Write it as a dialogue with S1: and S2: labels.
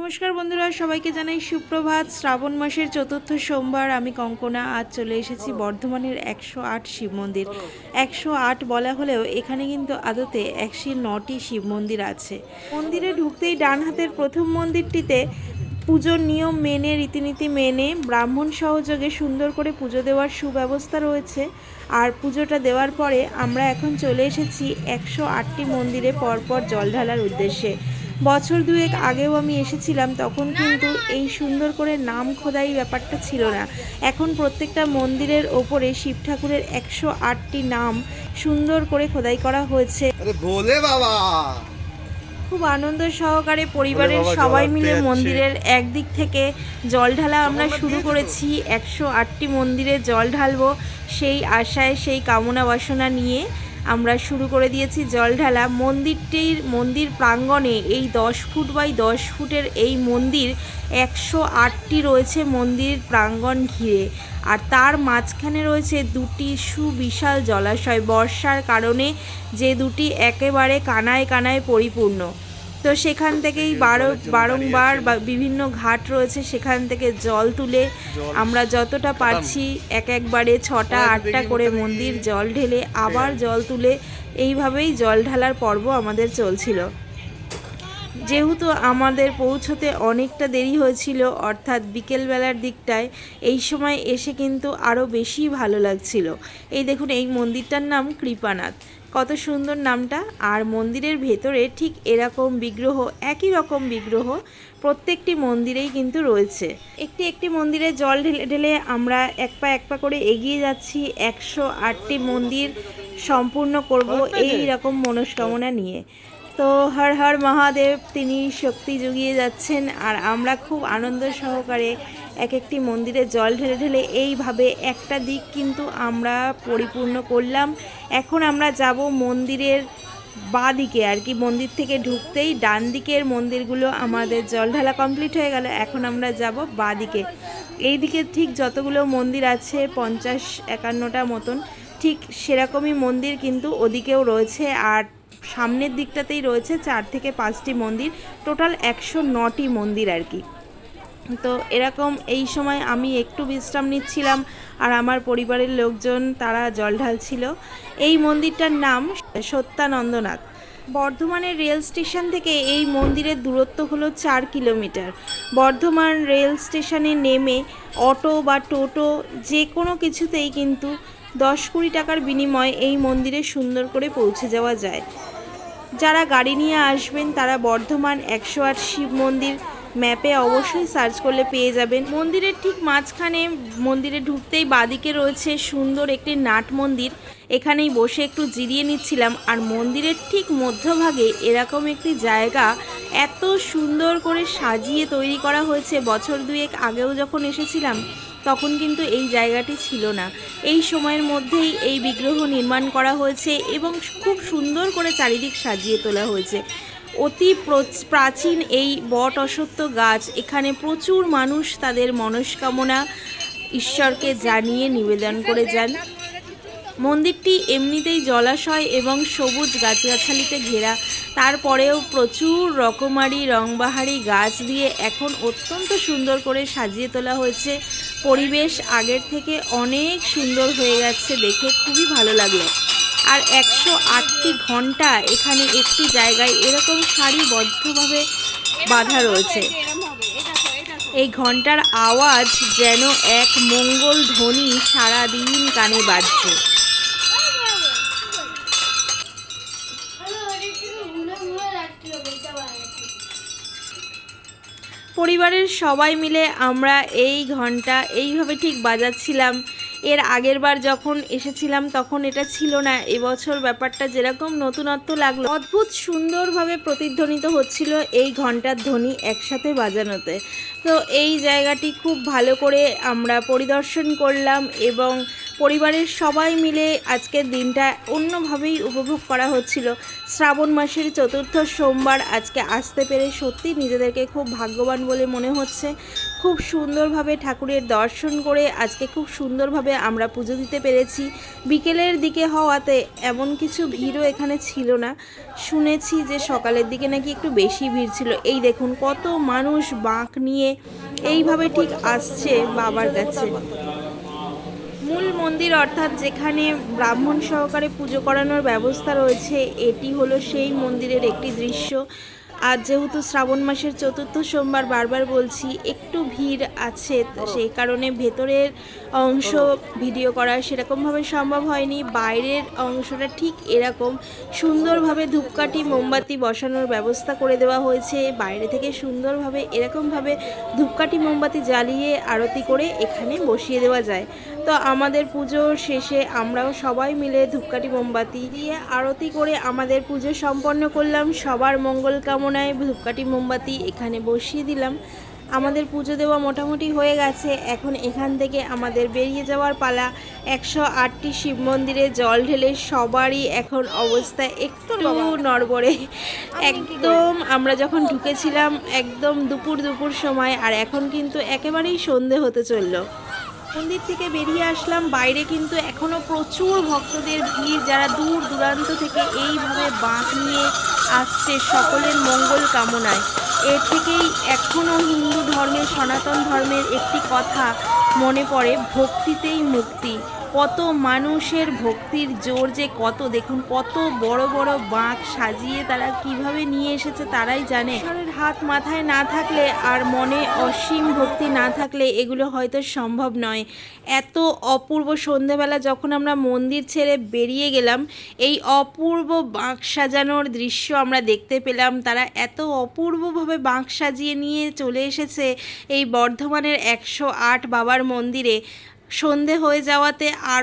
S1: নমস্কার বন্ধুরা, সবাইকে জানাই সুপ্রভাত। শ্রাবণ মাসের চতুর্থ সোমবার। আমি কঙ্কনা। আজ চলে এসেছি বর্ধমানের 108 শিব মন্দির। 108 বলা হলেও এখানে কিন্তু আদতে 109টি শিব মন্দির আছে। মন্দিরে ঢুকতেই ডান হাতের প্রথম মন্দিরটিতে পুজোর নিয়ম মেনে, রীতিনীতি মেনে, ব্রাহ্মণ সহযোগে সুন্দর করে পুজো দেওয়ার সুব্যবস্থা রয়েছে। আর পুজোটা দেওয়ার পরে আমরা এখন চলে এসেছি 108টি মন্দিরে পরপর জল ঢালার উদ্দেশ্যে। বছর দুয়েক আগেও আমি এসেছিলাম, তখন কিন্তু এই সুন্দর করে নাম খোদাই ব্যাপারটা ছিল না। এখন প্রত্যেকটা মন্দিরের ওপরে শিব ঠাকুরের 108টি নাম সুন্দর করে খোদাই করা হয়েছে। খুব আনন্দ সহকারে পরিবারের সবাই মিলে মন্দিরের একদিক থেকে জল ঢালা আমরা শুরু করেছি। 108টি মন্দিরে জল ঢালবো সেই আশায়, সেই কামনা বাসনা নিয়ে আমরা শুরু করে দিয়েছি জল ঢালা। মন্দির প্রাঙ্গণে এই 10 ফুট বাই 10 ফুটের এই মন্দির 108টি রয়েছে মন্দির প্রাঙ্গণ ঘিরে। আর তার মাঝখানে রয়েছে দুটি সুবিশাল জলাশয়, বর্ষার কারণে যে দুটি একেবারে কানায় কানায় পরিপূর্ণ। তো সেখান থেকেই বারংবার বিভিন্ন ঘাট রয়েছে, সেখান থেকে জল তুলে আমরা যতটা পারছি একবারে 6টা 8টা করে মন্দির জল ঢেলে আবার জল তুলে এইভাবেই জল ঢালার পর্ব আমাদের চলছিল। যেহেতু আমাদের পৌঁছতে অনেকটা দেরি হয়েছিল, অর্থাৎ বিকেলবেলার দিকটায়, এই সময় এসে কিন্তু আরও বেশি ভালো লাগছিল। এই দেখুন, এই মন্দিরটার নাম কৃপানাথ। কত সুন্দর নামটা। আর মন্দিরের ভেতরে ঠিক এরকম বিগ্রহ, একই রকম বিগ্রহ প্রত্যেকটি মন্দিরেই কিন্তু রয়েছে। একটি মন্দিরে জল ঢেলে ঢেলে আমরা এক পা করে এগিয়ে যাচ্ছি 108টি মন্দির সম্পূর্ণ করব এই রকম মনস্কামনা নিয়ে। তো হর হর মহাদেব, তিনি শক্তি জুগিয়ে যাচ্ছেন। আর আমরা খুব আনন্দ সহকারে একটি মন্দিরে জল ঢেলে ঢেলে এইভাবে একটা দিক কিন্তু আমরা পরিপূর্ণ করলাম। এখন আমরা যাব মন্দিরের বাঁ দিকে, আর কি মন্দির থেকে ঢুকতেই ডান দিকের মন্দিরগুলো আমাদের জল ঢালা কমপ্লিট হয়ে গেল। এখন আমরা যাব বাঁ দিকে। এই দিকে ঠিক যতগুলো মন্দির আছে 50-51টা মতন, ঠিক সেরকমই মন্দির কিন্তু ওদিকেও রয়েছে। আর সামনের দিকটাতেই রয়েছে 4 থেকে 5টি মন্দির, টোটাল 109টি মন্দির আর কি। তো এরকম এই সময় আমি একটু বিশ্রাম নিচ্ছিলাম আর আমার পরিবারের লোকজন তারা জল ঢালছিল। এই মন্দিরটার নাম সত্যানন্দনাথ। বর্ধমানের রেল স্টেশন থেকে এই মন্দিরের দূরত্ব হলো 4 কিলোমিটার। বর্ধমান রেল স্টেশনে নেমে অটো বা টোটো যে কোনো কিছুতেই কিন্তু 10-20 টাকার বিনিময়ে এই মন্দিরে সুন্দর করে পৌঁছে যাওয়া যায়। যারা গাড়ি নিয়ে আসবেন তারা বর্ধমান 108 শিব মন্দির ম্যাপে অবশ্যই সার্চ করলে পেয়ে যাবেন। মন্দিরের ঠিক মাঝখানে মন্দিরে ঢুকতেই বাদিকে রয়েছে সুন্দর একটি নাট মন্দির। এখানেই বসে একটু জিরিয়ে নিচ্ছিলাম। আর মন্দিরের ঠিক মধ্যভাগে এরকম একটি জায়গা এত সুন্দর করে সাজিয়ে তৈরি করা হয়েছে। বছর দুয়েক আগেও যখন এসেছিলাম তখন কিন্তু এই জায়গাটি ছিল না। এই সময়ের মধ্যেই এই বিগ্রহ নির্মাণ করা হয়েছে এবং খুব সুন্দর করে চারিদিক সাজিয়ে তোলা হয়েছে। অতি প্রাচীন এই বট অশ্বত্থ গাছ, এখানে প্রচুর মানুষ তাদের মনস্কামনা ঈশ্বরকে জানিয়ে নিবেদন করে যান। মন্দিরটি এমনিতেই জলাশয় এবং সবুজ গাছগাছালিতে ঘেরা, তারপরেও প্রচুর রকমারি রংবাহারি গাছ দিয়ে এখন অত্যন্ত সুন্দর করে সাজিয়ে তোলা হয়েছে। পরিবেশ আগের থেকে অনেক সুন্দর হয়ে গেছে, দেখে খুবই ভালো লাগলো। আর 108টি ঘন্টা এখানে একটি জায়গায় এরকম সারিবদ্ধভাবে বাঁধা রয়েছে। এই ঘন্টার আওয়াজ যেন এক মঙ্গল ধ্বনি সারাদিন কানে বাজছে। পরিবারের সবাই মিলে আমরা এই ঘন্টা এইভাবে ঠিক বাজাচ্ছিলাম। এর আগের বার যখন এসেছিলাম তখন এটা ছিল না। এবছর ব্যাপারটা যেরকম নতুনত্ব লাগলো, অদ্ভুত সুন্দরভাবে প্রতিধ্বনিত হচ্ছিল এই ঘন্টার ধ্বনি একসাথে বাজানোতে। তো এই জায়গাটি খুব ভালো করে আমরা পরিদর্শন করলাম এবং পরিবারের সবাই মিলে আজকের দিনটা অন্যভাবেই উপভোগ করা হচ্ছিল। শ্রাবণ মাসের চতুর্থ সোমবার আজকে আসতে পেরে সত্যি নিজেদেরকে খুব ভাগ্যবান বলে মনে হচ্ছে। খুব সুন্দরভাবে ঠাকুরের দর্শন করে আজকে খুব সুন্দরভাবে আমরা পুজো দিতে পেরেছি। বিকেলের দিকে হওয়াতে এমন কিছু ভিড়ও এখানে ছিল না। শুনেছি যে সকালের দিকে নাকি একটু বেশি ভিড় ছিল। এই দেখুন কত মানুষ বাঁক নিয়ে এইভাবে ঠিক আসছে বাবার কাছে। মূল মন্দির অর্থাৎ যেখানে ব্রাহ্মণ সহকারে পুজো করানোর ব্যবস্থা রয়েছে, এটি হলো সেই মন্দিরের একটি দৃশ্য। আর যেহেতু শ্রাবণ মাসের চতুর্থ সোমবার, বারবার বলছি একটু ভিড় আছে, সেই কারণে ভেতরের অংশ ভিডিও করা সেরকমভাবে সম্ভব হয়নি। বাইরের অংশটা ঠিক এরকম সুন্দরভাবে ধূপকাঠি মোমবাতি বসানোর ব্যবস্থা করে দেওয়া হয়েছে। বাইরে থেকে সুন্দরভাবে এরকমভাবে ধূপকাঠি মোমবাতি জ্বালিয়ে আরতি করে এখানে বসিয়ে দেওয়া যায়। তো আমাদের পুজো শেষে আমরাও সবাই মিলে ধূপকাঠি মোমবাতি দিয়ে আরতি করে আমাদের পুজো সম্পন্ন করলাম। সবার মঙ্গল কামনায় ধূপকাঠি মোমবাতি এখানে বসিয়ে দিলাম। আমাদের পুজো দেওয়া মোটামুটি হয়ে গেছে। এখন এখান থেকে আমাদের বেরিয়ে যাওয়ার পালা। 108টি শিব মন্দিরে জল ঢেলে সবারই এখন অবস্থা একটু নড়বড়ে। একদম আমরা যখন ঢুকেছিলাম একদম দুপুর সময়, আর এখন কিন্তু একেবারেই সন্ধে হতে চললো। মন্দির থেকে বেরিয়ে আসলাম, বাইরে কিন্তু এখনও প্রচুর ভক্তদের ভিড়, যারা দূর দূরান্ত থেকে এইভাবে বাঁক নিয়ে আসছে সকলের মঙ্গল কামনায়। এর থেকেই এখনও হিন্দু ধর্মের, সনাতন ধর্মের একটি কথা মনে পড়ে, ভক্তিতেই মুক্তি। কত মানুষের ভক্তির জোর যে কত, দেখুন কত বড় বড় বাঁক সাজিয়ে তারা কিভাবে নিয়ে এসেছে তারাই জানে। ঈশ্বরের হাত মাথায় না থাকলে আর মনে অসীম ভক্তি না থাকলে এগুলো হয়তো সম্ভব নয়। এত অপূর্ব সন্ধেবেলা যখন আমরা মন্দির ছেড়ে বেরিয়ে গেলাম, এই অপূর্ব বাঁক সাজানোর দৃশ্য আমরা দেখতে পেলাম। তারা এত অপূর্বভাবে বাঁক সাজিয়ে নিয়ে চলে এসেছে এই বর্ধমানের 108 বাবার মন্দিরে। সন্ধে হয়ে যাওয়াতে আর